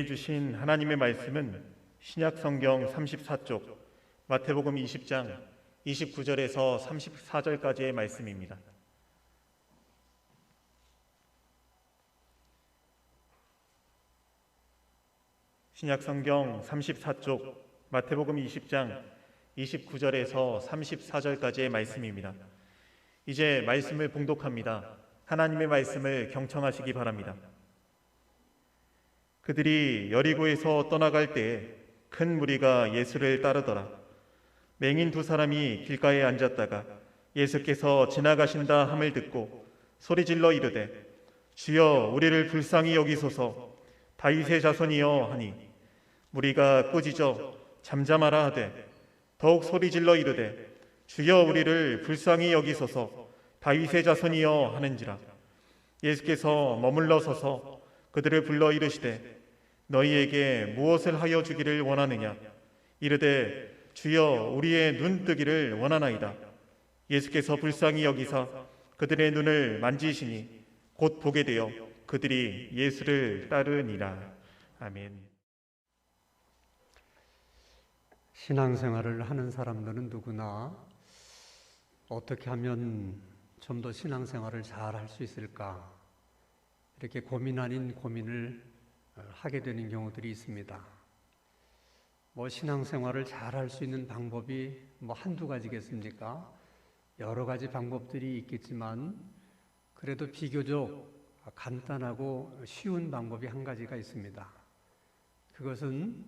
우리에게 주신 하나님의 말씀은 신약 성경 34쪽, 마태복음 20장 29절에서 34절까지의 말씀입니다. 신약 성경 34쪽, 마태복음 20장 29절에서 34절까지의 말씀입니다. 이제 말씀을 봉독합니다. 하나님의 말씀을 경청하시기 바랍니다. 그들이 여리고에서 떠나갈 때에 큰 무리가 예수를 따르더라. 맹인 두 사람이 길가에 앉았다가 예수께서 지나가신다 함을 듣고 소리질러 이르되 주여 우리를 불쌍히 여기소서 다윗의 자손이여 하니 무리가 꾸짖어 잠잠하라 하되 더욱 소리질러 이르되 주여 우리를 불쌍히 여기소서 다윗의 자손이여 하는지라. 예수께서 머물러 서서 그들을 불러 이르시되 너희에게 무엇을 하여 주기를 원하느냐. 이르되 주여 우리의 눈 뜨기를 원하나이다. 예수께서 불쌍히 여기사 그들의 눈을 만지시니 곧 보게 되어 그들이 예수를 따르니라. 아멘. 신앙생활을 하는 사람들은 누구나 어떻게 하면 좀 더 신앙생활을 잘 할 수 있을까 이렇게 고민 아닌 고민을 하게 되는 경우들이 있습니다. 신앙생활을 잘 할 수 있는 방법이 한두 가지겠습니까? 여러 가지 방법들이 있겠지만 그래도 비교적 간단하고 쉬운 방법이 한 가지가 있습니다. 그것은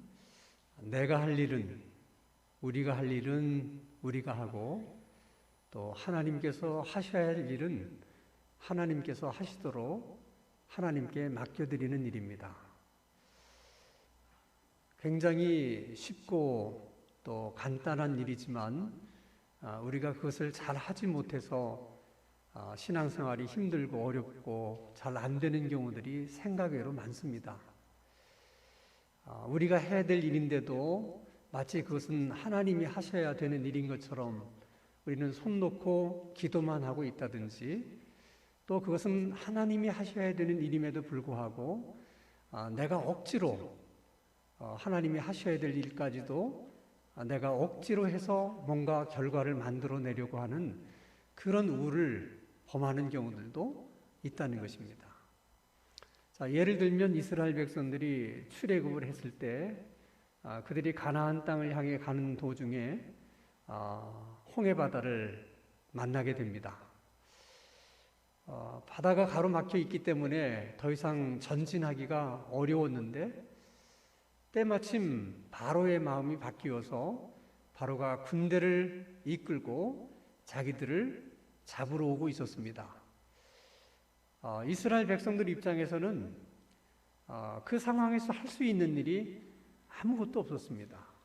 내가 할 일은, 우리가 할 일은 우리가 하고 또 하나님께서 하셔야 할 일은 하나님께서 하시도록 하나님께 맡겨드리는 일입니다. 굉장히 쉽고 또 간단한 일이지만 우리가 그것을 잘 하지 못해서 신앙생활이 힘들고 어렵고 잘 안 되는 경우들이 생각외로 많습니다. 우리가 해야 될 일인데도 마치 그것은 하나님이 하셔야 되는 일인 것처럼 우리는 손 놓고 기도만 하고 있다든지 또 그것은 하나님이 하셔야 되는 일임에도 불구하고 내가 억지로 하나님이 하셔야 될 일까지도 내가 억지로 해서 뭔가 결과를 만들어내려고 하는 그런 우를 범하는 경우들도 있다는 것입니다. 자, 예를 들면 이스라엘 백성들이 출애굽을 했을 때 그들이 가나안 땅을 향해 가는 도중에 홍해바다를 만나게 됩니다. 바다가 가로막혀 있기 때문에 더 이상 전진하기가 어려웠는데 때마침 바로의 마음이 바뀌어서 바로가 군대를 이끌고 자기들을 잡으러 오고 있었습니다. 이스라엘 백성들 입장에서는 그 상황에서 할 수 있는 일이 아무것도 없었습니다.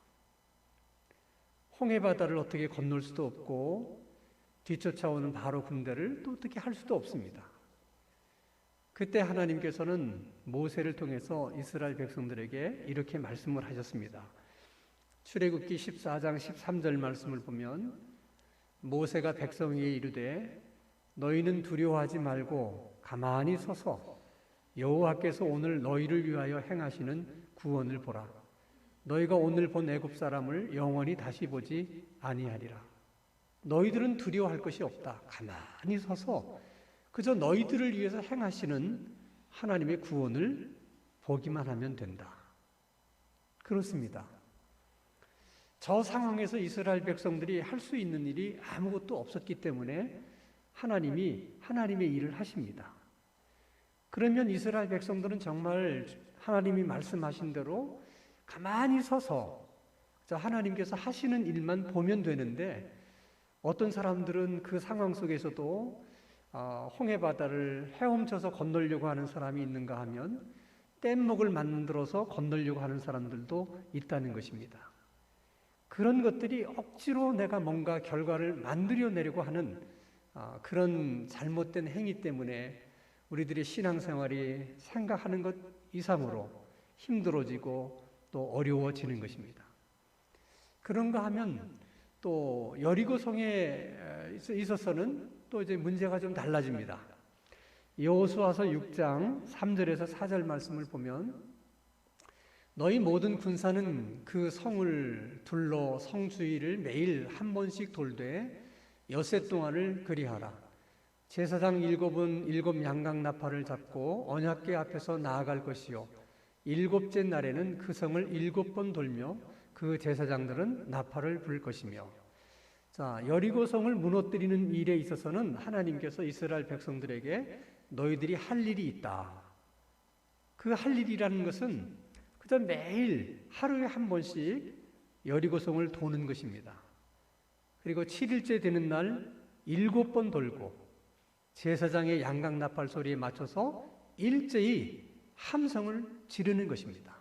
홍해바다를 어떻게 건널 수도 없고 뒤쫓아오는 바로 군대를 또 어떻게 할 수도 없습니다. 그때 하나님께서는 모세를 통해서 이스라엘 백성들에게 이렇게 말씀을 하셨습니다. 출애굽기 14장 13절 말씀을 보면 모세가 백성에게 이르되 너희는 두려워하지 말고 가만히 서서 여호와께서 오늘 너희를 위하여 행하시는 구원을 보라. 너희가 오늘 본 애굽 사람을 영원히 다시 보지 아니하리라. 너희들은 두려워할 것이 없다. 가만히 서서 그저 너희들을 위해서 행하시는 하나님의 구원을 보기만 하면 된다. 그렇습니다. 저 상황에서 이스라엘 백성들이 할 수 있는 일이 아무것도 없었기 때문에 하나님이 하나님의 일을 하십니다. 그러면 이스라엘 백성들은 정말 하나님이 말씀하신 대로 가만히 서서 하나님께서 하시는 일만 보면 되는데 어떤 사람들은 그 상황 속에서도 홍해바다를 헤엄쳐서 건너려고 하는 사람이 있는가 하면 뗏목을 만들어서 건너려고 하는 사람들도 있다는 것입니다. 그런 것들이 억지로 내가 뭔가 결과를 만들어내려고 하는 그런 잘못된 행위 때문에 우리들의 신앙생활이 생각하는 것 이상으로 힘들어지고 또 어려워지는 것입니다. 그런가 하면 또 여리고성에 있어서는 또 이제 문제가 좀 달라집니다. 여호수아서 6장 3절에서 4절 말씀을 보면 너희 모든 군사는 그 성을 둘러 성 주위를 매일 한 번씩 돌되 엿새 동안을 그리하라. 제사장 일곱은 일곱 양각 나팔을 잡고 언약궤 앞에서 나아갈 것이요 일곱째 날에는 그 성을 일곱 번 돌며 그 제사장들은 나팔을 불 것이며. 자, 여리고 성을 무너뜨리는 일에 있어서는 하나님께서 이스라엘 백성들에게 너희들이 할 일이 있다. 그 할 일이라는 것은 그저 매일 하루에 한 번씩 여리고 성을 도는 것입니다. 그리고 7일째 되는 날 7번 돌고 제사장의 양각 나팔 소리에 맞춰서 일제히 함성을 지르는 것입니다.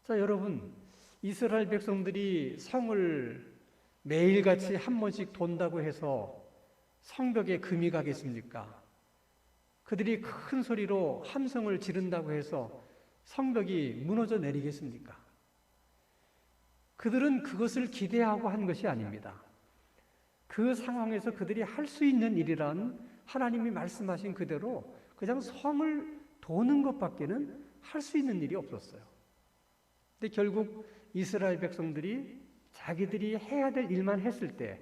자, 여러분, 이스라엘 백성들이 성을 매일같이 한 번씩 돈다고 해서 성벽에 금이 가겠습니까? 그들이 큰 소리로 함성을 지른다고 해서 성벽이 무너져 내리겠습니까? 그들은 그것을 기대하고 한 것이 아닙니다. 그 상황에서 그들이 할 수 있는 일이란 하나님이 말씀하신 그대로 그냥 성을 도는 것밖에는 할 수 있는 일이 없었어요. 근데 결국 이스라엘 백성들이 자기들이 해야 될 일만 했을 때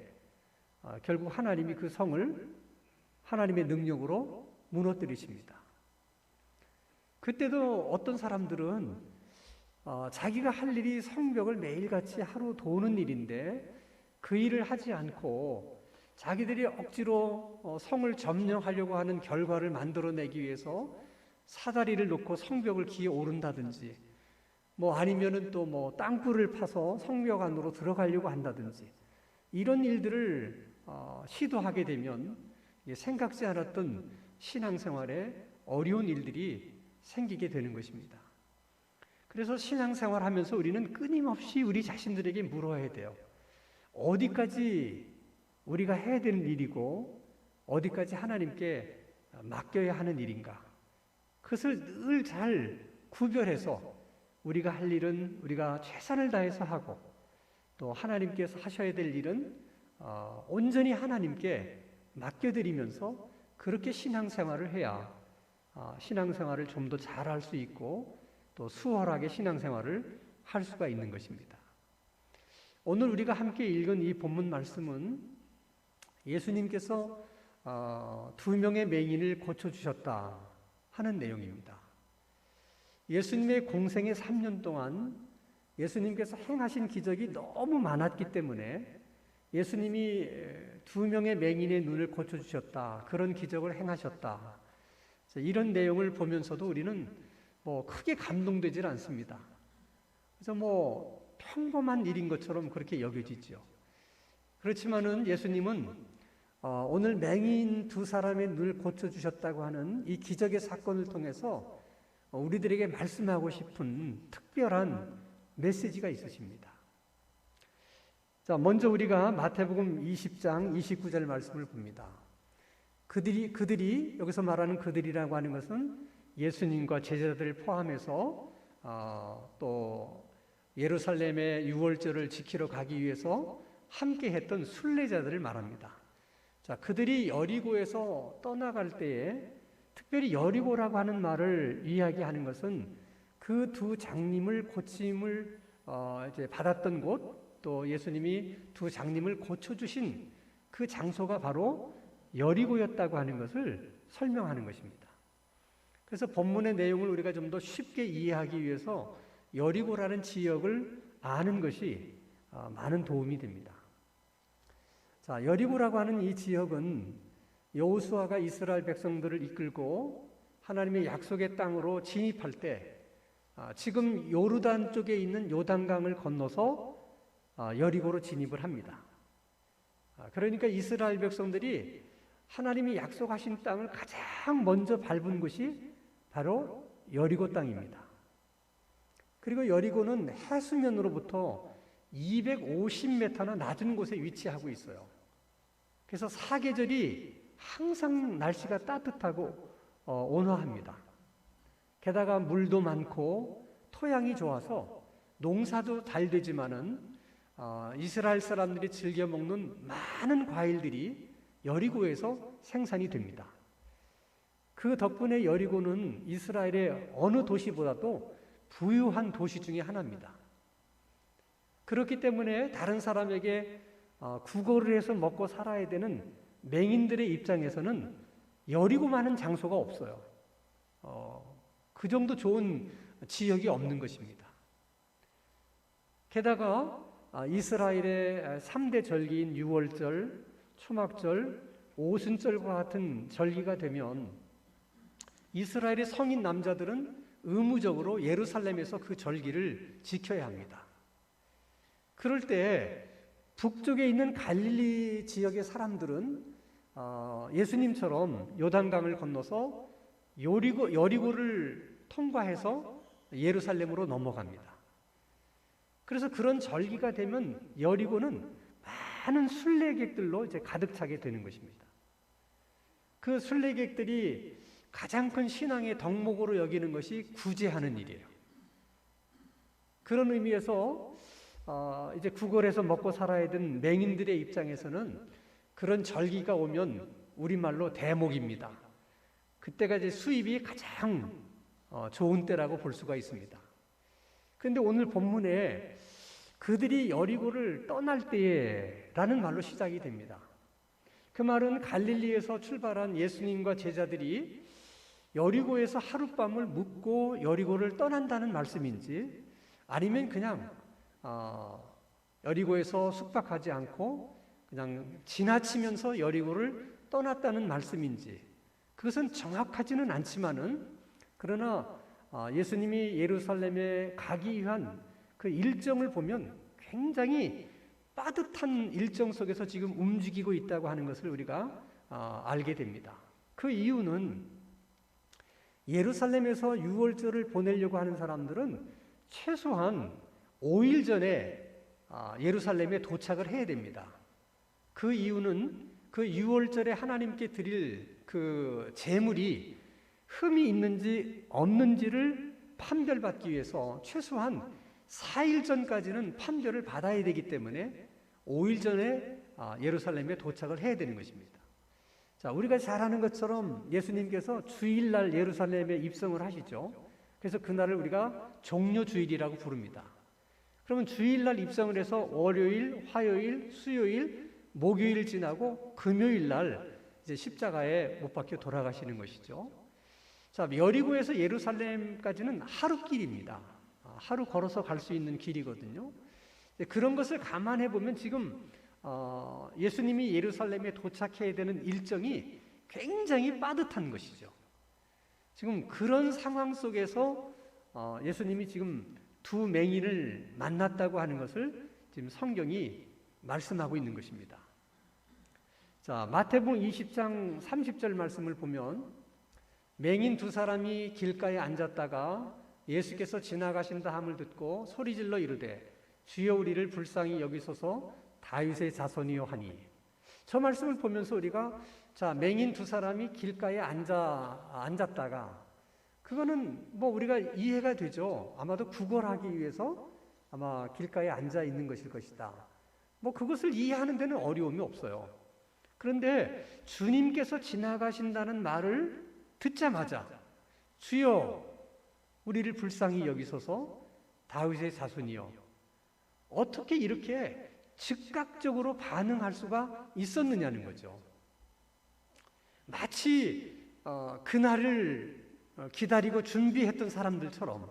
결국 하나님이 그 성을 하나님의 능력으로 무너뜨리십니다. 그때도 어떤 사람들은 자기가 할 일이 성벽을 매일같이 하루 도는 일인데 그 일을 하지 않고 자기들이 억지로 성을 점령하려고 하는 결과를 만들어내기 위해서 사다리를 놓고 성벽을 기어 오른다든지 뭐 아니면은 또 뭐 땅굴을 파서 성벽 안으로 들어가려고 한다든지 이런 일들을 시도하게 되면 생각지 않았던 신앙생활에 어려운 일들이 생기게 되는 것입니다. 그래서 신앙생활 하면서 우리는 끊임없이 우리 자신들에게 물어야 돼요. 어디까지 우리가 해야 되는 일이고 어디까지 하나님께 맡겨야 하는 일인가? 그것을 늘 잘 구별해서 우리가 할 일은 우리가 최선을 다해서 하고 또 하나님께서 하셔야 될 일은 온전히 하나님께 맡겨드리면서 그렇게 신앙생활을 해야 신앙생활을 좀 더 잘할 수 있고 또 수월하게 신앙생활을 할 수가 있는 것입니다. 오늘 우리가 함께 읽은 이 본문 말씀은 예수님께서 2명의 맹인을 고쳐주셨다 하는 내용입니다. 예수님의 공생의 3년 동안 예수님께서 행하신 기적이 너무 많았기 때문에 예수님이 2명의 맹인의 눈을 고쳐주셨다, 그런 기적을 행하셨다, 이런 내용을 보면서도 우리는 뭐 크게 감동되질 않습니다. 그래서 뭐 평범한 일인 것처럼 그렇게 여겨지죠. 그렇지만은 예수님은 오늘 맹인 2사람의 눈을 고쳐주셨다고 하는 이 기적의 사건을 통해서 우리들에게 말씀하고 싶은 특별한 메시지가 있으십니다. 자, 먼저 우리가 마태복음 20장 29절 말씀을 봅니다. 그들이 여기서 말하는 그들이라고 하는 것은 예수님과 제자들을 포함해서 또 예루살렘의 유월절을 지키러 가기 위해서 함께 했던 순례자들을 말합니다. 자, 그들이 여리고에서 떠나갈 때에 특별히 여리고라고 하는 말을 이야기하는 것은 그 2 장님을 고침을 이제 받았던 곳, 또 예수님이 2 장님을 고쳐주신 그 장소가 바로 여리고였다고 하는 것을 설명하는 것입니다. 그래서 본문의 내용을 우리가 좀 더 쉽게 이해하기 위해서 여리고라는 지역을 아는 것이 많은 도움이 됩니다. 자, 여리고라고 하는 이 지역은 여호수아가 이스라엘 백성들을 이끌고 하나님의 약속의 땅으로 진입할 때 지금 요르단 쪽에 있는 요단강을 건너서 여리고로 진입을 합니다. 그러니까 이스라엘 백성들이 하나님이 약속하신 땅을 가장 먼저 밟은 곳이 바로 여리고 땅입니다. 그리고 여리고는 해수면으로부터 250m나 낮은 곳에 위치하고 있어요. 그래서 사계절이 항상 날씨가 따뜻하고 온화합니다. 게다가 물도 많고 토양이 좋아서 농사도 잘 되지만은 이스라엘 사람들이 즐겨 먹는 많은 과일들이 여리고에서 생산이 됩니다. 그 덕분에 여리고는 이스라엘의 어느 도시보다도 부유한 도시 중에 하나입니다. 그렇기 때문에 다른 사람에게 구걸을 해서 먹고 살아야 되는 맹인들의 입장에서는 여리고만한 장소가 없어요. 그 정도 좋은 지역이 없는 것입니다. 게다가 이스라엘의 3대 절기인 유월절, 초막절, 오순절과 같은 절기가 되면 이스라엘의 성인 남자들은 의무적으로 예루살렘에서 그 절기를 지켜야 합니다. 그럴 때 북쪽에 있는 갈릴리 지역의 사람들은 예수님처럼 요단강을 건너서 여리고를 통과해서 예루살렘으로 넘어갑니다. 그래서 그런 절기가 되면 여리고는 많은 순례객들로 이제 가득 차게 되는 것입니다. 그 순례객들이 가장 큰 신앙의 덕목으로 여기는 것이 구제하는 일이에요. 그런 의미에서 이제 구걸해서 먹고 살아야 되는 맹인들의 입장에서는 그런 절기가 오면 우리말로 대목입니다. 그때가 이제 수입이 가장 좋은 때라고 볼 수가 있습니다. 그런데 오늘 본문에 그들이 여리고를 떠날 때라는 말로 시작이 됩니다. 그 말은 갈릴리에서 출발한 예수님과 제자들이 여리고에서 하룻밤을 묵고 여리고를 떠난다는 말씀인지, 아니면 그냥 여리고에서 숙박하지 않고 그냥 지나치면서 여리고를 떠났다는 말씀인지, 그것은 정확하지는 않지만은, 그러나 예수님이 예루살렘에 가기 위한 그 일정을 보면 굉장히 빠듯한 일정 속에서 지금 움직이고 있다고 하는 것을 우리가 알게 됩니다. 그 이유는 예루살렘에서 유월절을 보내려고 하는 사람들은 최소한 5일 전에 예루살렘에 도착을 해야 됩니다. 그 이유는 그 유월절에 하나님께 드릴 그 제물이 흠이 있는지 없는지를 판별받기 위해서 최소한 4일 전까지는 판별을 받아야 되기 때문에 5일 전에 예루살렘에 도착을 해야 되는 것입니다. 자, 우리가 잘 아는 것처럼 예수님께서 주일날 예루살렘에 입성을 하시죠. 그래서 그날을 우리가 종료주일이라고 부릅니다. 그러면 주일날 입성을 해서 월요일, 화요일, 수요일, 목요일 지나고 금요일날 이제 십자가에 못 박혀 돌아가시는 것이죠. 자, 여리고에서 예루살렘까지는 하루길입니다. 하루 걸어서 갈 수 있는 길이거든요. 그런 것을 감안해 보면 지금 예수님이 예루살렘에 도착해야 되는 일정이 굉장히 빠듯한 것이죠. 지금 그런 상황 속에서 예수님이 지금 두 맹인을 만났다고 하는 것을 지금 성경이 말씀하고 있는 것입니다. 자, 마태복음 20장 30절 말씀을 보면 맹인 두 사람이 길가에 앉았다가 예수께서 지나가신다 함을 듣고 소리질러 이르되 주여 우리를 불쌍히 여기소서 다윗의 자손이요 하니. 저 말씀을 보면서 우리가 자, 맹인 두 사람이 길가에 앉았다가, 그거는 뭐 우리가 이해가 되죠. 아마도 구걸하기 위해서 아마 길가에 앉아 있는 것일 것이다. 뭐 그것을 이해하는 데는 어려움이 없어요. 그런데 주님께서 지나가신다는 말을 듣자마자 주여 우리를 불쌍히 여기소서 다윗의 자손이요, 어떻게 이렇게 즉각적으로 반응할 수가 있었느냐는 거죠. 마치 그날을 기다리고 준비했던 사람들처럼,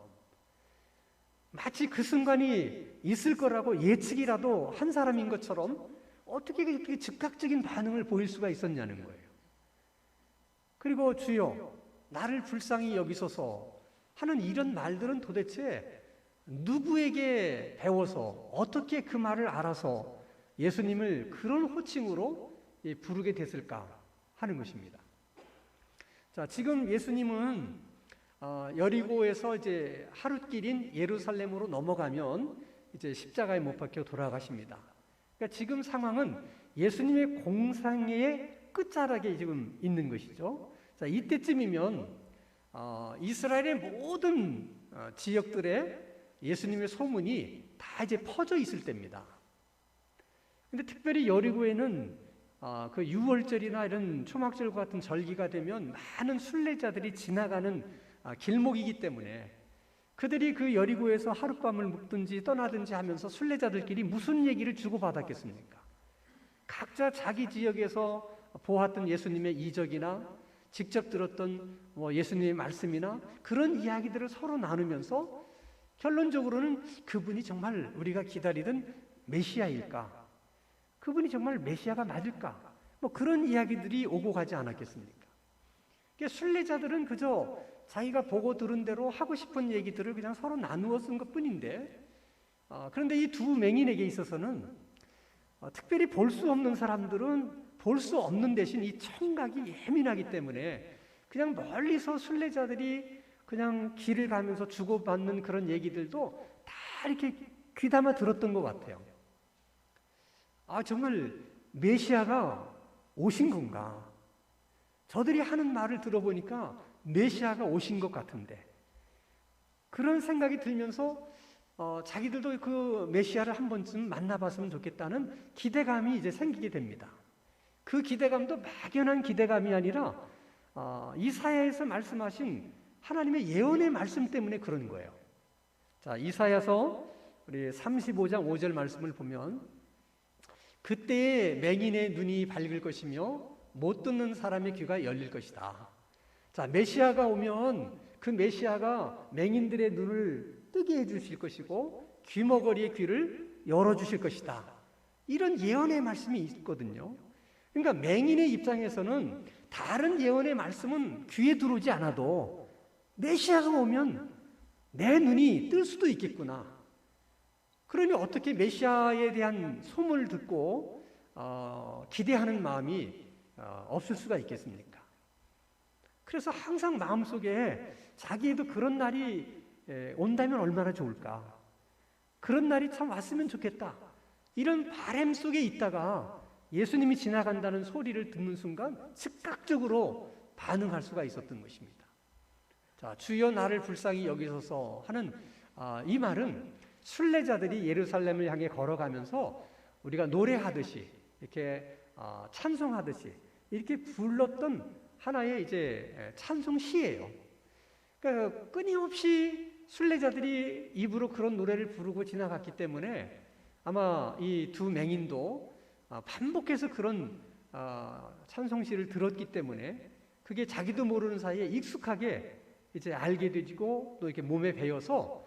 마치 그 순간이 있을 거라고 예측이라도 한 사람인 것처럼 어떻게 그렇게 즉각적인 반응을 보일 수가 있었냐는 거예요. 그리고 주여 나를 불쌍히 여기소서 하는 이런 말들은 도대체 누구에게 배워서 어떻게 그 말을 알아서 예수님을 그런 호칭으로 부르게 됐을까 하는 것입니다. 자, 지금 예수님은 여리고에서 이제 하룻길인 예루살렘으로 넘어가면 이제 십자가에 못 박혀 돌아가십니다. 그러니까 지금 상황은 예수님의 공생애의 끝자락에 지금 있는 것이죠. 자, 이때쯤이면 이스라엘의 모든 지역들에 예수님의 소문이 다 이제 퍼져 있을 때입니다. 근데 특별히 여리고에는 그 유월절이나 이런 초막절과 같은 절기가 되면 많은 순례자들이 지나가는 길목이기 때문에 그들이 그 여리고에서 하룻밤을 묵든지 떠나든지 하면서 순례자들끼리 무슨 얘기를 주고받았겠습니까? 각자 자기 지역에서 보았던 예수님의 이적이나 직접 들었던 예수님의 말씀이나 그런 이야기들을 서로 나누면서 결론적으로는 그분이 정말 우리가 기다리던 메시아일까? 그분이 정말 메시아가 맞을까? 그런 이야기들이 오고 가지 않았겠습니까? 그러니까 순례자들은 그저 자기가 보고 들은 대로 하고 싶은 얘기들을 그냥 서로 나누어 쓴 것뿐인데, 그런데 이 두 맹인에게 있어서는 특별히 볼 수 없는 사람들은 볼 수 없는 대신 이 청각이 예민하기 때문에 그냥 멀리서 순례자들이 그냥 길을 가면서 주고받는 그런 얘기들도 다 이렇게 귀담아 들었던 것 같아요. 정말 메시아가 오신 건가? 저들이 하는 말을 들어보니까 메시아가 오신 것 같은데, 그런 생각이 들면서 자기들도 그 메시아를 한 번쯤 만나봤으면 좋겠다는 기대감이 이제 생기게 됩니다. 그 기대감도 막연한 기대감이 아니라 이사야에서 말씀하신 하나님의 예언의 말씀 때문에 그런 거예요. 자, 이사야서 우리 35장 5절 말씀을 보면, 그때에 맹인의 눈이 밝을 것이며 못 듣는 사람의 귀가 열릴 것이다. 자, 메시아가 오면 그 메시아가 맹인들의 눈을 뜨게 해주실 것이고 귀머거리의 귀를 열어주실 것이다. 이런 예언의 말씀이 있거든요. 그러니까 맹인의 입장에서는 다른 예언의 말씀은 귀에 들어오지 않아도 메시아가 오면 내 눈이 뜰 수도 있겠구나. 그러니 어떻게 메시아에 대한 소문을 듣고 기대하는 마음이 없을 수가 있겠습니까? 그래서 항상 마음속에 자기에도 그런 날이 온다면 얼마나 좋을까? 그런 날이 참 왔으면 좋겠다. 이런 바람 속에 있다가 예수님이 지나간다는 소리를 듣는 순간 즉각적으로 반응할 수가 있었던 것입니다. 자, 주여 나를 불쌍히 여기소서 하는 이 말은 순례자들이 예루살렘을 향해 걸어가면서 우리가 노래하듯이 이렇게 찬송하듯이 이렇게 불렀던 하나의 이제 찬송 시예요. 그러니까 끊임없이 순례자들이 입으로 그런 노래를 부르고 지나갔기 때문에 아마 이 두 맹인도 반복해서 그런 찬송시를 들었기 때문에 그게 자기도 모르는 사이에 익숙하게 이제 알게 되고 또 이렇게 몸에 배어서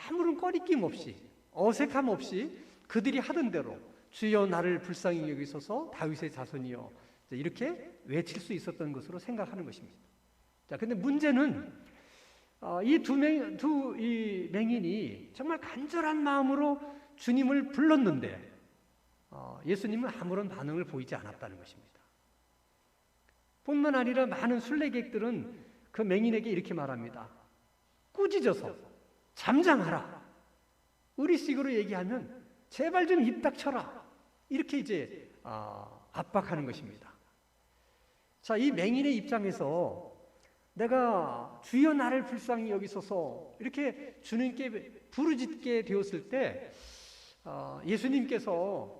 아무런 꺼리낌 없이 어색함 없이 그들이 하던 대로 주여 나를 불쌍히 여기소서 다윗의 자손이여 이렇게 외칠 수 있었던 것으로 생각하는 것입니다. 자, 근데 문제는 이 두 맹인이 정말 간절한 마음으로 주님을 불렀는데 예수님은 아무런 반응을 보이지 않았다는 것입니다. 뿐만 아니라 많은 순례객들은 그 맹인에게 이렇게 말합니다. 꾸짖어서 잠잠하라. 우리식으로 얘기하면 제발 좀 입 닥쳐라. 이렇게 이제 압박하는 것입니다. 자, 이 맹인의 입장에서 내가 주여 나를 불쌍히 여기소서 이렇게 주님께 부르짖게 되었을 때 예수님께서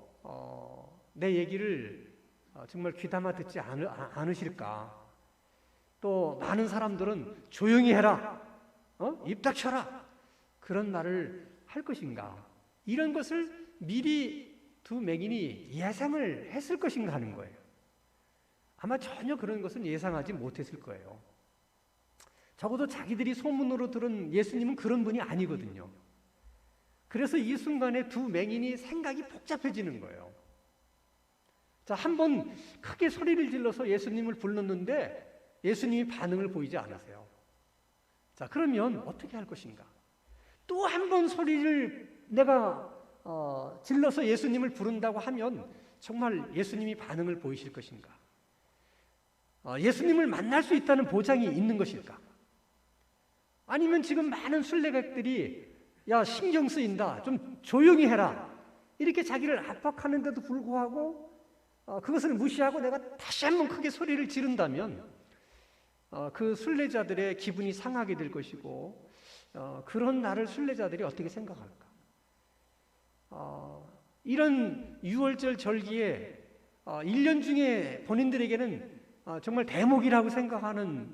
내 얘기를 정말 귀담아 듣지 않으실까? 또 많은 사람들은 조용히 해라, 입 닥쳐라 그런 말을 할 것인가? 이런 것을 미리 두 맹인이 예상을 했을 것인가 하는 거예요. 아마 전혀 그런 것은 예상하지 못했을 거예요. 적어도 자기들이 소문으로 들은 예수님은 그런 분이 아니거든요. 그래서 이 순간에 두 맹인이 생각이 복잡해지는 거예요. 자, 한번 크게 소리를 질러서 예수님을 불렀는데 예수님이 반응을 보이지 않으세요. 자, 그러면 어떻게 할 것인가? 또 한 번 소리를 내가 질러서 예수님을 부른다고 하면 정말 예수님이 반응을 보이실 것인가? 예수님을 만날 수 있다는 보장이 있는 것일까? 아니면 지금 많은 순례객들이 야, 신경 쓰인다, 좀 조용히 해라 이렇게 자기를 압박하는데도 불구하고 그것을 무시하고 내가 다시 한번 크게 소리를 지른다면 그 순례자들의 기분이 상하게 될 것이고 그런 나를 순례자들이 어떻게 생각할까? 이런 6월절 절기에 1년 중에 본인들에게는 정말 대목이라고 생각하는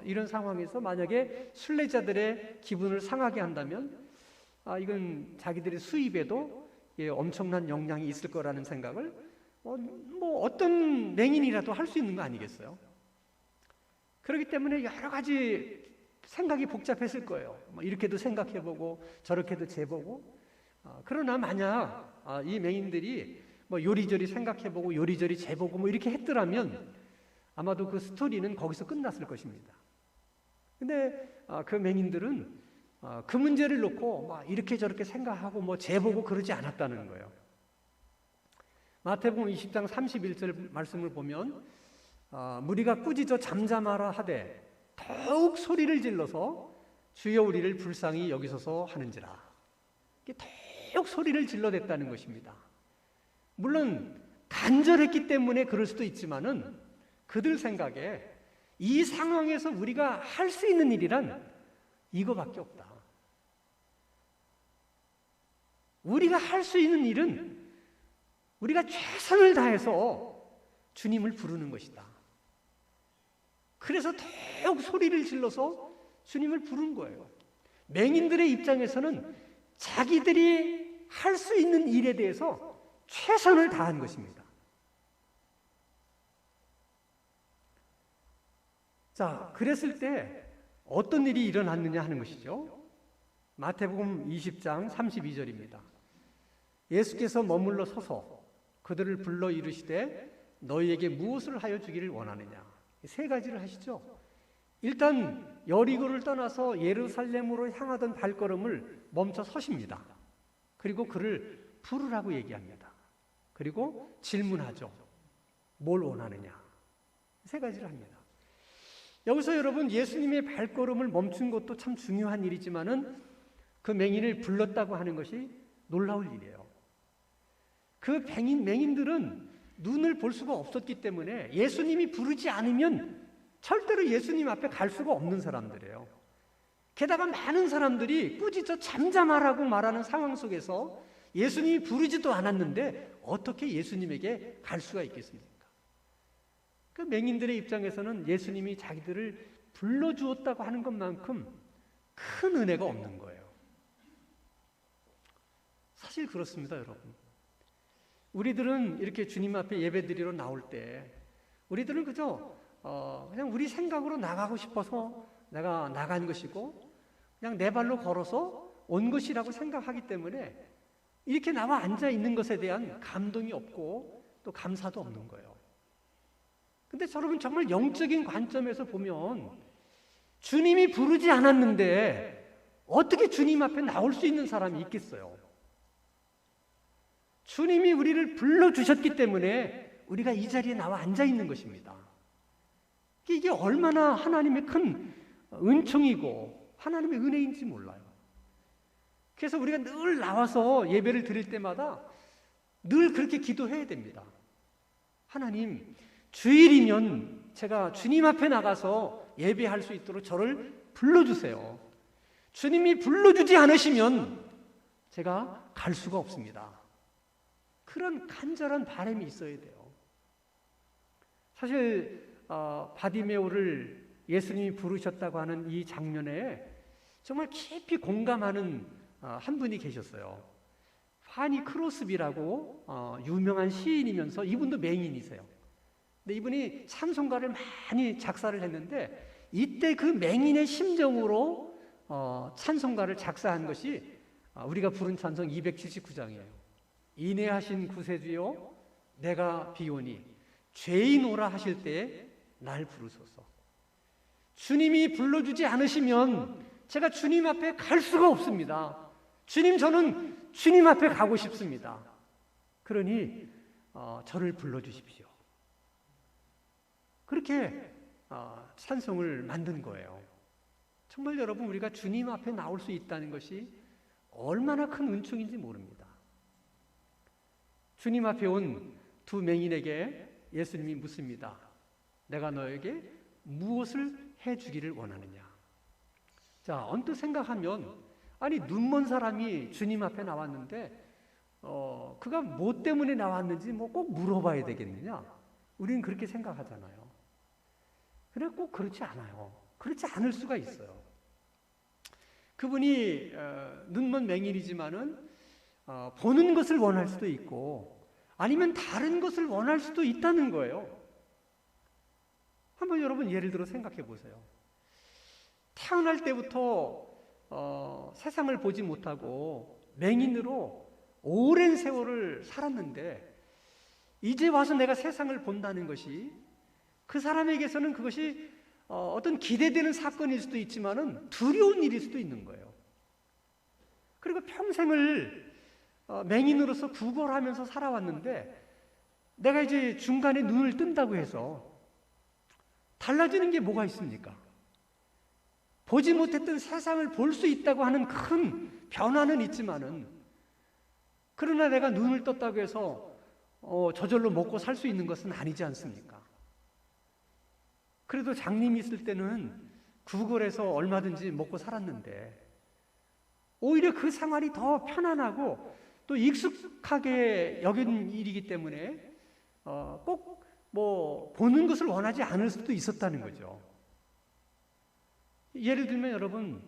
이런 상황에서 만약에 순례자들의 기분을 상하게 한다면 이건 자기들의 수입에도 엄청난 영향이 있을 거라는 생각을 뭐 어떤 맹인이라도 할 수 있는 거 아니겠어요? 그렇기 때문에 여러 가지 생각이 복잡했을 거예요. 이렇게도 생각해보고 저렇게도 재보고. 그러나 만약 이 맹인들이 뭐 요리조리 생각해보고 요리조리 재보고 뭐 이렇게 했더라면 아마도 그 스토리는 거기서 끝났을 것입니다. 근데 그 맹인들은 그 문제를 놓고 막 이렇게 저렇게 생각하고 뭐 재보고 그러지 않았다는 거예요. 마태복음 20장 31절 말씀을 보면 무리가 꾸짖어 잠잠하라 하되 더욱 소리를 질러서 주여 우리를 불쌍히 여기소서 하는지라. 더욱 소리를 질러댔다는 것입니다. 물론 간절했기 때문에 그럴 수도 있지만은 그들 생각에 이 상황에서 우리가 할 수 있는 일이란 이거밖에 없다. 우리가 할 수 있는 일은 우리가 최선을 다해서 주님을 부르는 것이다. 그래서 더욱 소리를 질러서 주님을 부른 거예요. 맹인들의 입장에서는 자기들이 할 수 있는 일에 대해서 최선을 다한 것입니다. 자, 그랬을 때 어떤 일이 일어났느냐 하는 것이죠. 마태복음 20장 32절입니다. 예수께서 머물러 서서 그들을 불러 이르시되 너희에게 무엇을 하여 주기를 원하느냐. 세 가지를 하시죠. 일단 여리고를 떠나서 예루살렘으로 향하던 발걸음을 멈춰 서십니다. 그리고 그를 부르라고 얘기합니다. 그리고 질문하죠. 뭘 원하느냐. 세 가지를 합니다. 여기서 여러분 예수님의 발걸음을 멈춘 것도 참 중요한 일이지만은 그 맹인을 불렀다고 하는 것이 놀라울 일이에요. 그 맹인들은 눈을 볼 수가 없었기 때문에 예수님이 부르지 않으면 절대로 예수님 앞에 갈 수가 없는 사람들이에요. 게다가 많은 사람들이 꾸짖어 잠잠하라고 말하는 상황 속에서 예수님이 부르지도 않았는데 어떻게 예수님에게 갈 수가 있겠습니까? 그 맹인들의 입장에서는 예수님이 자기들을 불러주었다고 하는 것만큼 큰 은혜가 없는 거예요. 사실 그렇습니다, 여러분. 우리들은 이렇게 주님 앞에 예배드리러 나올 때 우리들은 그저 그냥 우리 생각으로 나가고 싶어서 내가 나간 것이고 그냥 내 발로 걸어서 온 것이라고 생각하기 때문에 이렇게 나와 앉아 있는 것에 대한 감동이 없고 또 감사도 없는 거예요. 근데 여러분 정말 영적인 관점에서 보면 주님이 부르지 않았는데 어떻게 주님 앞에 나올 수 있는 사람이 있겠어요? 주님이 우리를 불러주셨기 때문에 우리가 이 자리에 나와 앉아 있는 것입니다. 이게 얼마나 하나님의 큰 은총이고 하나님의 은혜인지 몰라요. 그래서 우리가 늘 나와서 예배를 드릴 때마다 늘 그렇게 기도해야 됩니다. 하나님, 주일이면 제가 주님 앞에 나가서 예배할 수 있도록 저를 불러주세요. 주님이 불러주지 않으시면 제가 갈 수가 없습니다. 그런 간절한 바람이 있어야 돼요. 사실 바디메오를 예수님이 부르셨다고 하는 이 장면에 정말 깊이 공감하는 한 분이 계셨어요. 파니 크로스비라고 유명한 시인이면서 이분도 맹인이세요. 근데 이분이 찬송가를 많이 작사를 했는데 이때 그 맹인의 심정으로 찬송가를 작사한 것이 우리가 부른 찬송 279장이에요. 인애하신 구세주여 내가 비오니 죄인 오라 하실 때에 날 부르소서. 주님이 불러주지 않으시면 제가 주님 앞에 갈 수가 없습니다. 주님, 저는 주님 앞에 가고 싶습니다. 그러니 저를 불러주십시오. 그렇게 찬송을 만든 거예요. 정말 여러분, 우리가 주님 앞에 나올 수 있다는 것이 얼마나 큰 은총인지 모릅니다. 주님 앞에 온 두 맹인에게 예수님이 묻습니다. 내가 너에게 무엇을 해주기를 원하느냐? 자, 언뜻 생각하면 아니 눈먼 사람이 주님 앞에 나왔는데 그가 뭐 때문에 나왔는지 뭐 꼭 물어봐야 되겠느냐? 우리는 그렇게 생각하잖아요. 그러나 꼭 그렇지 않아요. 그렇지 않을 수가 있어요. 그분이 눈먼 맹인이지만은 보는 것을 원할 수도 있고 아니면 다른 것을 원할 수도 있다는 거예요. 한번 여러분 예를 들어 생각해 보세요. 태어날 때부터 세상을 보지 못하고 맹인으로 오랜 세월을 살았는데 이제 와서 내가 세상을 본다는 것이 그 사람에게서는 그것이 어떤 기대되는 사건일 수도 있지만은 두려운 일일 수도 있는 거예요. 그리고 평생을 맹인으로서 구걸하면서 살아왔는데 내가 이제 중간에 눈을 뜬다고 해서 달라지는 게 뭐가 있습니까? 보지 못했던 세상을 볼 수 있다고 하는 큰 변화는 있지만은 그러나 내가 눈을 떴다고 해서 저절로 먹고 살 수 있는 것은 아니지 않습니까? 그래도 장님이 있을 때는 구걸해서 얼마든지 먹고 살았는데 오히려 그 생활이 더 편안하고 또 익숙하게 여긴 일이기 때문에 꼭 뭐 보는 것을 원하지 않을 수도 있었다는 거죠. 예를 들면 여러분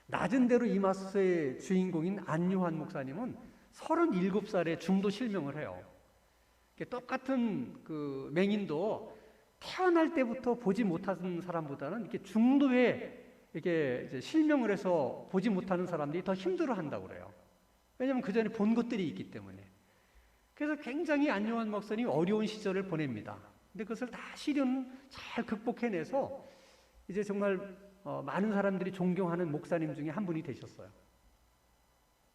낮은 대로 이마스의 주인공인 안요한 목사님은 37살에 중도 실명을 해요. 똑같은 그 맹인도 태어날 때부터 보지 못하는 사람보다는 이렇게 중도에 이렇게 이제 실명을 해서 보지 못하는 사람들이 더 힘들어한다고 그래요. 왜냐하면 그 전에 본 것들이 있기 때문에. 그래서 굉장히 안요한 목사님이 어려운 시절을 보냅니다. 근데 그것을 다 시련 잘 극복해내서 이제 정말 많은 사람들이 존경하는 목사님 중에 한 분이 되셨어요.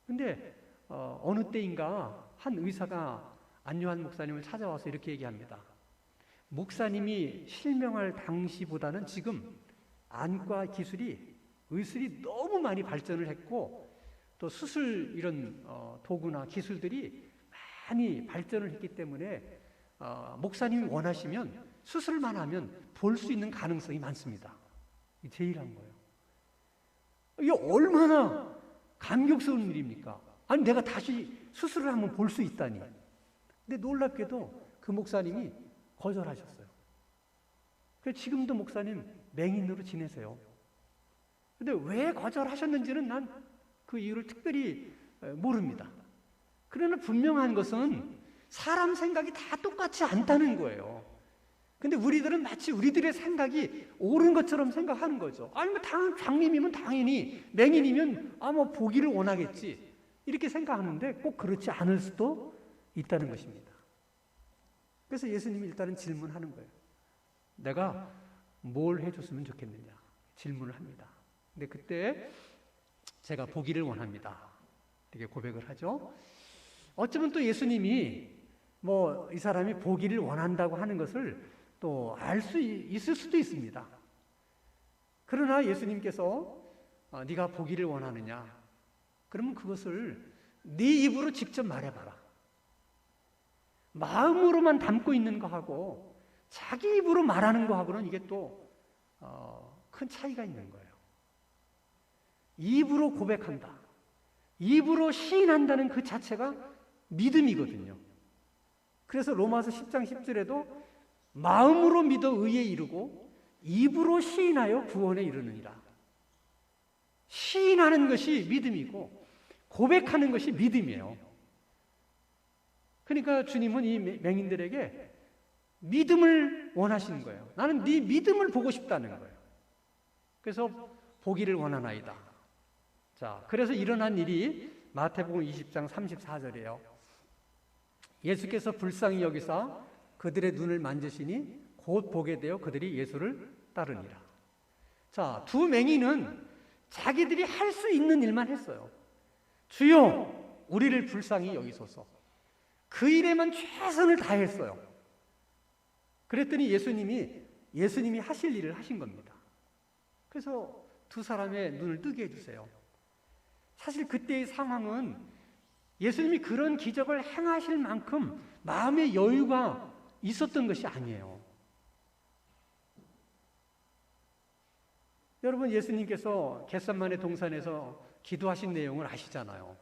근데 어느 때인가 한 의사가 안요한 목사님을 찾아와서 이렇게 얘기합니다. 목사님이 실명할 당시보다는 지금 안과 기술이 의술이 너무 많이 발전을 했고 또 수술 이런 도구나 기술들이 많이 발전을 했기 때문에 목사님이 원하시면 수술만 하면 볼 수 있는 가능성이 많습니다. 이게 제일한 거예요. 이게 얼마나 감격스러운 일입니까? 아니 내가 다시 수술을 한번 볼 수 있다니. 근데 놀랍게도 그 목사님이 거절하셨어요. 그래서 지금도 목사님 맹인으로 지내세요. 근데 왜 거절하셨는지는 난 그 이유를 특별히 모릅니다. 그러나 분명한 것은 사람 생각이 다 똑같지 않다는 거예요. 근데 우리들은 마치 우리들의 생각이 옳은 것처럼 생각하는 거죠. 아니 뭐 장님이면 당연히 맹인이면 뭐 보기를 원하겠지 이렇게 생각하는데 꼭 그렇지 않을 수도 있다는 것입니다. 그래서 예수님이 일단은 질문하는 거예요. 내가 뭘 해줬으면 좋겠느냐 질문을 합니다. 근데 그때 제가 보기를 원합니다. 이렇게 고백을 하죠. 어쩌면 또 예수님이 뭐 이 사람이 보기를 원한다고 하는 것을 또 알 수 있을 수도 있습니다. 그러나 예수님께서 네가 보기를 원하느냐? 그러면 그것을 네 입으로 직접 말해봐라. 마음으로만 담고 있는 거하고 자기 입으로 말하는 거하고는 이게 또 큰 차이가 있는 거예요. 입으로 고백한다. 입으로 시인한다는 그 자체가 믿음이거든요. 그래서 로마서 10장 10절에도 마음으로 믿어 의에 이르고 입으로 시인하여 구원에 이르느니라. 시인하는 것이 믿음이고 고백하는 것이 믿음이에요. 그러니까 주님은 이 맹인들에게 믿음을 원하시는 거예요. 나는 네 믿음을 보고 싶다는 거예요. 그래서 보기를 원하나이다. 자, 그래서 일어난 일이 마태복음 20장 34절이에요. 예수께서 불쌍히 여기사 그들의 눈을 만지시니 곧 보게 되어 그들이 예수를 따르니라. 자, 두 맹인은 자기들이 할 수 있는 일만 했어요. 주여, 우리를 불쌍히 여기소서. 그 일에만 최선을 다했어요. 그랬더니 예수님이 하실 일을 하신 겁니다. 그래서 두 사람의 눈을 뜨게 해주세요. 사실 그때의 상황은 예수님이 그런 기적을 행하실 만큼 마음의 여유가 있었던 것이 아니에요. 여러분, 예수님께서 겟세마네 동산에서 기도하신 내용을 아시잖아요.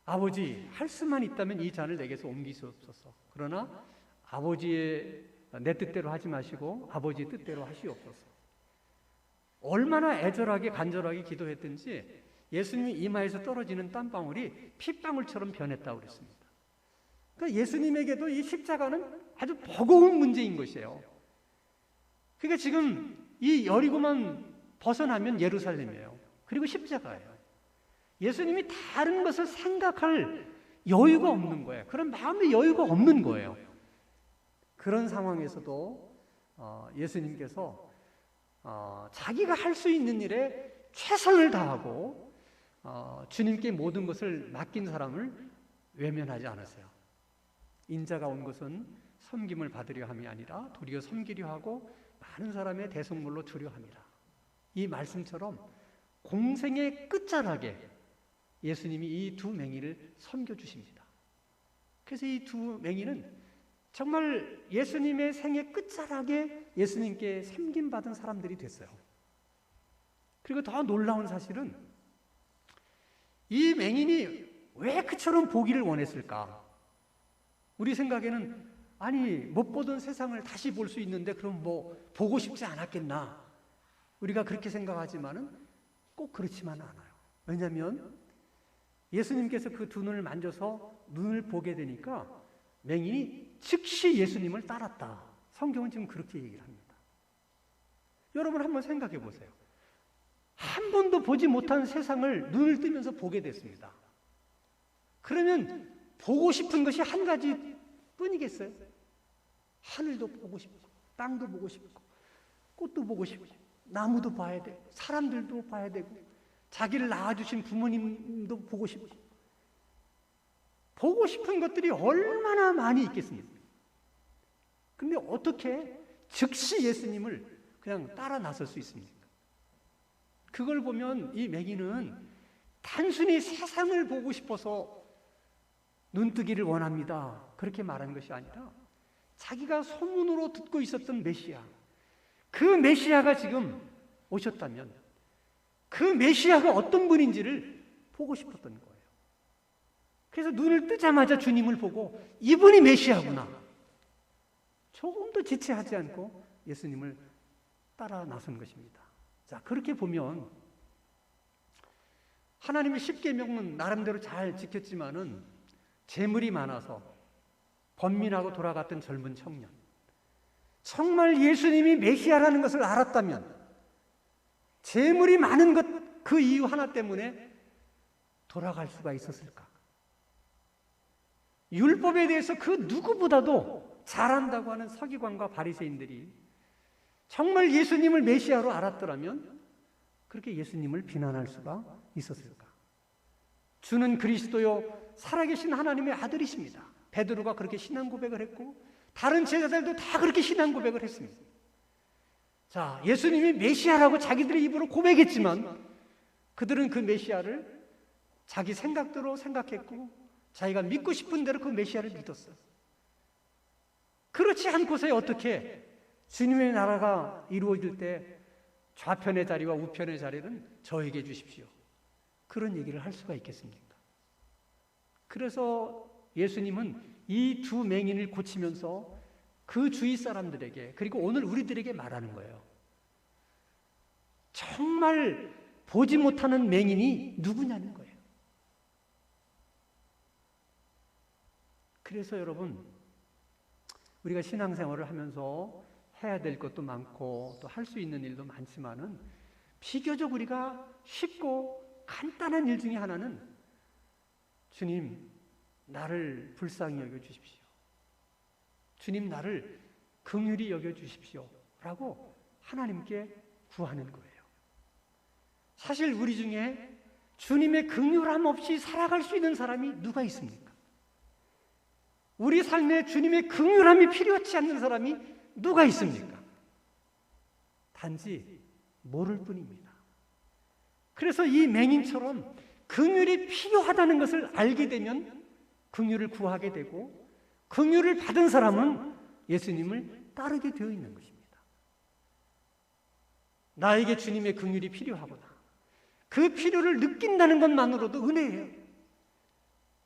아버지, 할 수만 있다면 이 잔을 내게서 옮기시옵소서. 그러나 아버지의 내 뜻대로 하지 마시고 아버지의 뜻대로 하시옵소서. 얼마나 애절하게 간절하게 기도했든지 예수님이 이마에서 떨어지는 땀방울이 핏방울처럼 변했다고 그랬습니다. 그러니까 예수님에게도 이 십자가는 아주 버거운 문제인 것이에요. 그러니까 지금 이 여리고만 벗어나면 예루살렘이에요. 그리고 십자가예요. 예수님이 다른 것을 생각할 여유가 없는 거예요. 그런 마음의 여유가 없는 거예요. 그런 상황에서도 예수님께서 자기가 할 수 있는 일에 최선을 다하고 주님께 모든 것을 맡긴 사람을 외면하지 않으세요. 인자가 온 것은 섬김을 받으려 함이 아니라 도리어 섬기려 하고 많은 사람의 대속물로 주려 함이라. 이 말씀처럼 공생의 끝자락에 예수님이 이 두 맹인을 섬겨주십니다. 그래서 이 두 맹인은 정말 예수님의 생애 끝자락에 예수님께 섬김받은 사람들이 됐어요. 그리고 더 놀라운 사실은 이 맹인이 왜 그처럼 보기를 원했을까? 우리 생각에는 아니 못 보던 세상을 다시 볼 수 있는데 그럼 뭐 보고 싶지 않았겠나? 우리가 그렇게 생각하지만은 꼭 그렇지만은 않아요. 왜냐하면 예수님께서 그 두 눈을 만져서 눈을 보게 되니까 맹인이 즉시 예수님을 따랐다. 성경은 지금 그렇게 얘기를 합니다. 여러분 한번 생각해 보세요. 한 번도 보지 못한 세상을 눈을 뜨면서 보게 됐습니다. 그러면 보고 싶은 것이 한 가지 뿐이겠어요? 하늘도 보고 싶고 땅도 보고 싶고 꽃도 보고 싶고 나무도 봐야 돼, 사람들도 봐야 되고 자기를 낳아주신 부모님도 보고 싶고 보고 싶은 것들이 얼마나 많이 있겠습니까? 근데 어떻게 즉시 예수님을 그냥 따라 나설 수 있습니까? 그걸 보면 이 맹인은 단순히 세상을 보고 싶어서 눈뜨기를 원합니다. 그렇게 말하는 것이 아니라 자기가 소문으로 듣고 있었던 메시아, 그 메시아가 지금 오셨다면 그 메시아가 어떤 분인지를 보고 싶었던 거예요. 그래서 눈을 뜨자마자 주님을 보고 이분이 메시아구나. 조금도 지체하지 않고 예수님을 따라 나선 것입니다. 자, 그렇게 보면 하나님의 십계명은 나름대로 잘 지켰지만은 재물이 많아서 번민하고 돌아갔던 젊은 청년, 정말 예수님이 메시아라는 것을 알았다면 재물이 많은 것 그 이유 하나 때문에 돌아갈 수가 있었을까? 율법에 대해서 그 누구보다도 잘한다고 하는 서기관과 바리새인들이 정말 예수님을 메시아로 알았더라면 그렇게 예수님을 비난할 수가 있었을까? 주는 그리스도요 살아계신 하나님의 아들이십니다. 베드로가 그렇게 신앙 고백을 했고 다른 제자들도 다 그렇게 신앙 고백을 했습니다. 자, 예수님이 메시아라고 자기들의 입으로 고백했지만 그들은 그 메시아를 자기 생각대로 생각했고 자기가 믿고 싶은 대로 그 메시아를 믿었어요. 그렇지 않고서 어떻게 주님의 나라가 이루어질 때 좌편의 자리와 우편의 자리는 저에게 주십시오. 그런 얘기를 할 수가 있겠습니까? 그래서 예수님은 이 두 맹인을 고치면서 그 주위 사람들에게 그리고 오늘 우리들에게 말하는 거예요. 정말 보지 못하는 맹인이 누구냐는 거예요. 그래서 여러분 우리가 신앙생활을 하면서 해야 될 것도 많고 또 할 수 있는 일도 많지만은 비교적 우리가 쉽고 간단한 일 중에 하나는 주님 나를 불쌍히 여겨주십시오. 주님 나를 긍휼히 여겨주십시오 라고 하나님께 구하는 거예요. 사실 우리 중에 주님의 긍휼함 없이 살아갈 수 있는 사람이 누가 있습니까? 우리 삶에 주님의 긍휼함이 필요치 않는 사람이 누가 있습니까? 단지 모를 뿐입니다. 그래서 이 맹인처럼 긍휼이 필요하다는 것을 알게 되면 긍휼을 구하게 되고 긍휼을 받은 사람은 예수님을 따르게 되어 있는 것입니다. 나에게 주님의 긍휼이 필요하구나. 그 필요를 느낀다는 것만으로도 은혜예요.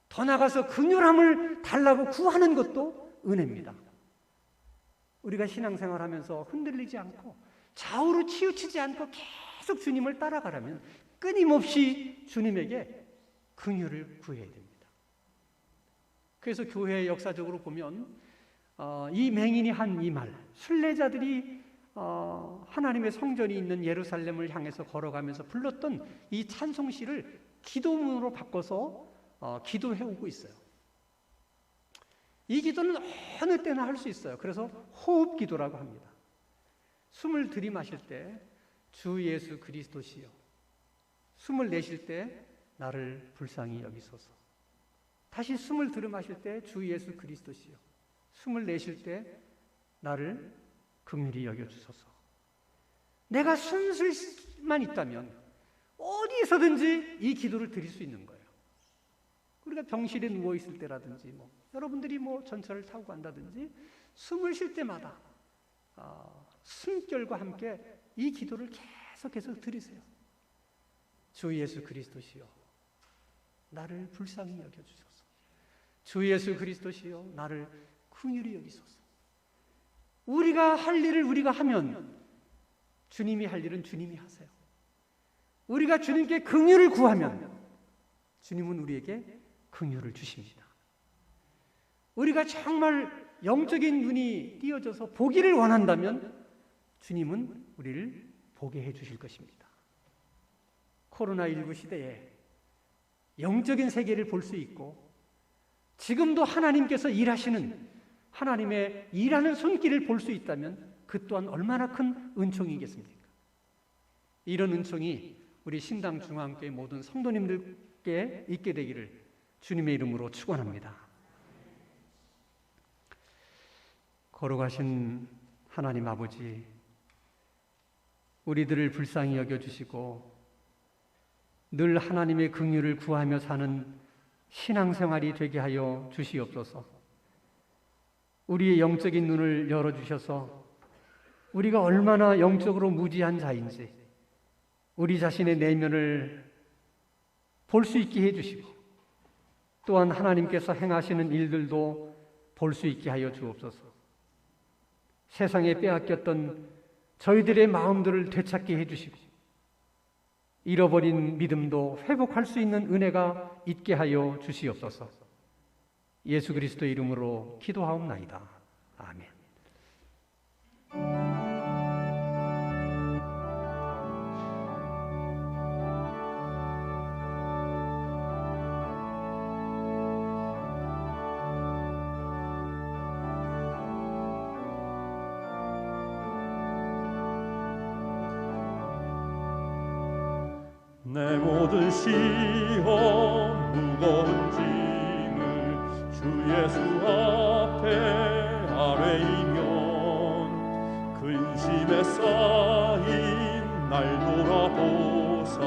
더 나아가서 긍휼함을 달라고 구하는 것도 은혜입니다. 우리가 신앙생활하면서 흔들리지 않고 좌우로 치우치지 않고 계속 주님을 따라가려면 끊임없이 주님에게 긍휼을 구해야 됩니다. 그래서 교회 역사적으로 보면 이 맹인이 한 이 말, 순례자들이 하나님의 성전이 있는 예루살렘을 향해서 걸어가면서 불렀던 이 찬송시를 기도문으로 바꿔서 기도해오고 있어요. 이 기도는 어느 때나 할 수 있어요. 그래서 호흡 기도라고 합니다. 숨을 들이마실 때 주 예수 그리스도시여, 숨을 내쉴 때 나를 불쌍히 여기소서. 다시 숨을 들이마실 때 주 예수 그리스도시여, 숨을 내쉴 때 나를 긍휼히 여겨주소서. 내가 숨 쉴 수만 있다면 어디서든지 이 기도를 드릴 수 있는 거예요. 우리가 병실에 누워있을 때라든지 여러분들이 전철을 타고 간다든지 숨을 쉴 때마다 숨결과 함께 이 기도를 계속해서 드리세요. 주 예수 그리스도시여, 나를 불쌍히 여겨주소서. 주 예수 그리스도시여, 나를 긍휼히 여기소서. 우리가 할 일을 우리가 하면 주님이 할 일은 주님이 하세요. 우리가 주님께 긍휼을 구하면 주님은 우리에게 긍휼을 주십니다. 우리가 정말 영적인 눈이 띄어져서 보기를 원한다면 주님은 우리를 보게 해주실 것입니다. 코로나19 시대에 영적인 세계를 볼 수 있고 지금도 하나님께서 일하시는 하나님의 일하는 손길을 볼 수 있다면 그 또한 얼마나 큰 은총이겠습니까? 이런 은총이 우리 신당 중앙교회 모든 성도님들께 있게 되기를 주님의 이름으로 축원합니다. 걸어가신 하나님 아버지, 우리들을 불쌍히 여겨주시고 늘 하나님의 긍휼을 구하며 사는 신앙생활이 되게 하여 주시옵소서. 우리의 영적인 눈을 열어주셔서 우리가 얼마나 영적으로 무지한 자인지 우리 자신의 내면을 볼 수 있게 해주시고 또한 하나님께서 행하시는 일들도 볼 수 있게 하여 주옵소서. 세상에 빼앗겼던 저희들의 마음들을 되찾게 해주시고 잃어버린 믿음도 회복할 수 있는 은혜가 있게 하여 주시옵소서. 예수 그리스도의 이름으로 기도하옵나이다. 아멘. 내 모든 시험 무거운 짐을 주 예수 앞에 아뢰이면 근심에 쌓인 날 돌아보사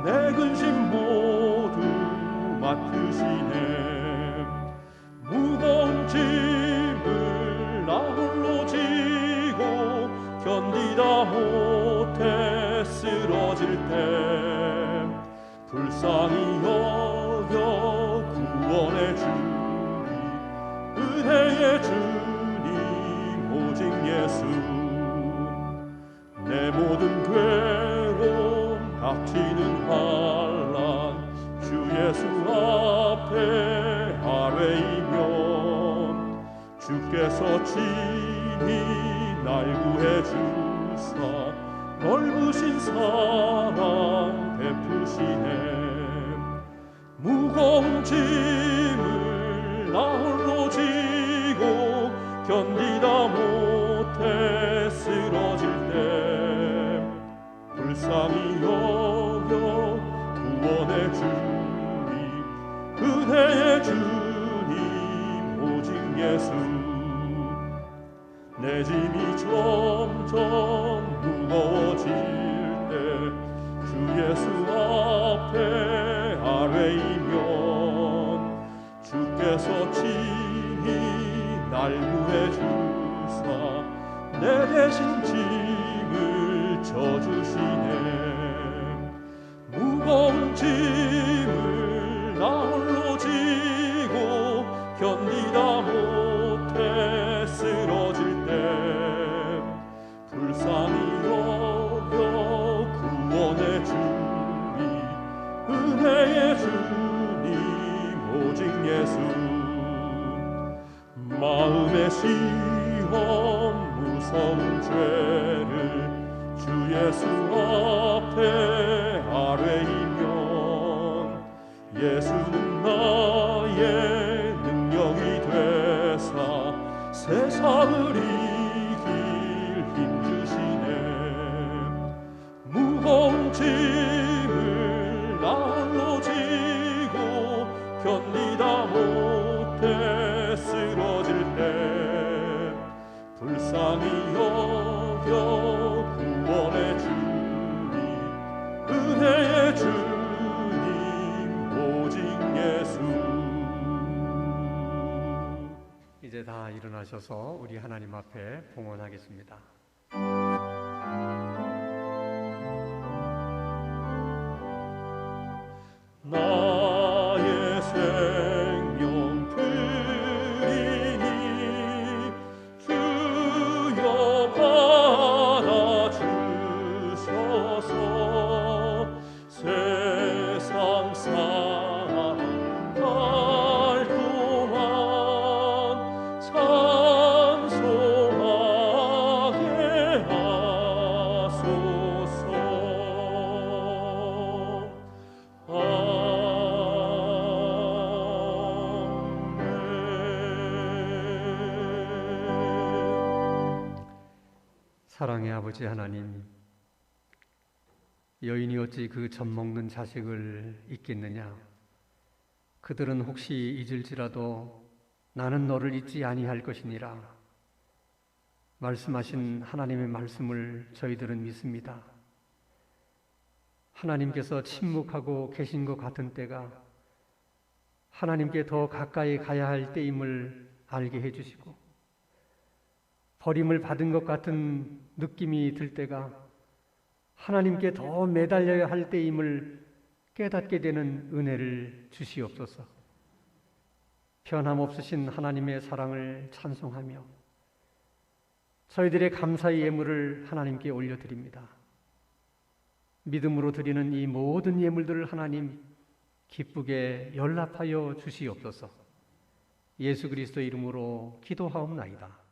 내 근심 모두 맡으시네. 무거운 짐을 나 홀로 지고 견디다 못해 쓰러질 때 불쌍히 여겨 구원해 주니 은혜의 주님 오직 예수. 내 모든 괴로움 닥치는 환난 주 예수 앞에 아뢰이면 주께서 친히 날 구해 주사 넓으신 사랑 베푸시네. 무거운 짐을 나 홀로 지고 견디다 못해 쓰러질 때 불쌍히 여겨 구원해 주님 은혜의 주님 오직 예수. 내 짐이 점점 무거워질 때 주 예수 앞에 아뢰이면 주께서 친히 날 구해 주사 내 대신 짐을 져주시네. 무거운 짐을 나 홀로 지고 견디다 못해 쓰러질 때 은혜의 주님 오직 예수 마음의 시험 무서운 죄를 주 예수 앞에 아뢰이면 예수는 나의 능력이 되사 세상을 이길 힘 주시네 무거운 짐을 나홀로 지고 견디다 못해 쓰러질 때 불쌍히 여겨 구원의 주님 은혜의 주님 오직 예수 이제 다 일어나셔서 우리 하나님 앞에 봉헌하겠습니다. 나의 생명 드리니 주여 받아주셔서 세상 살아갈 동안 찬송하게 하소서. 사랑의 아버지 하나님, 여인이 어찌 그 젖 먹는 자식을 잊겠느냐? 그들은 혹시 잊을지라도 나는 너를 잊지 아니할 것이니라. 말씀하신 하나님의 말씀을 저희들은 믿습니다. 하나님께서 침묵하고 계신 것 같은 때가 하나님께 더 가까이 가야 할 때임을 알게 해주시고, 버림을 받은 것 같은 느낌이 들 때가 하나님께 더 매달려야 할 때임을 깨닫게 되는 은혜를 주시옵소서. 변함없으신 하나님의 사랑을 찬송하며 저희들의 감사의 예물을 하나님께 올려드립니다. 믿음으로 드리는 이 모든 예물들을 하나님 기쁘게 연락하여 주시옵소서. 예수 그리스도의 이름으로 기도하옵나이다.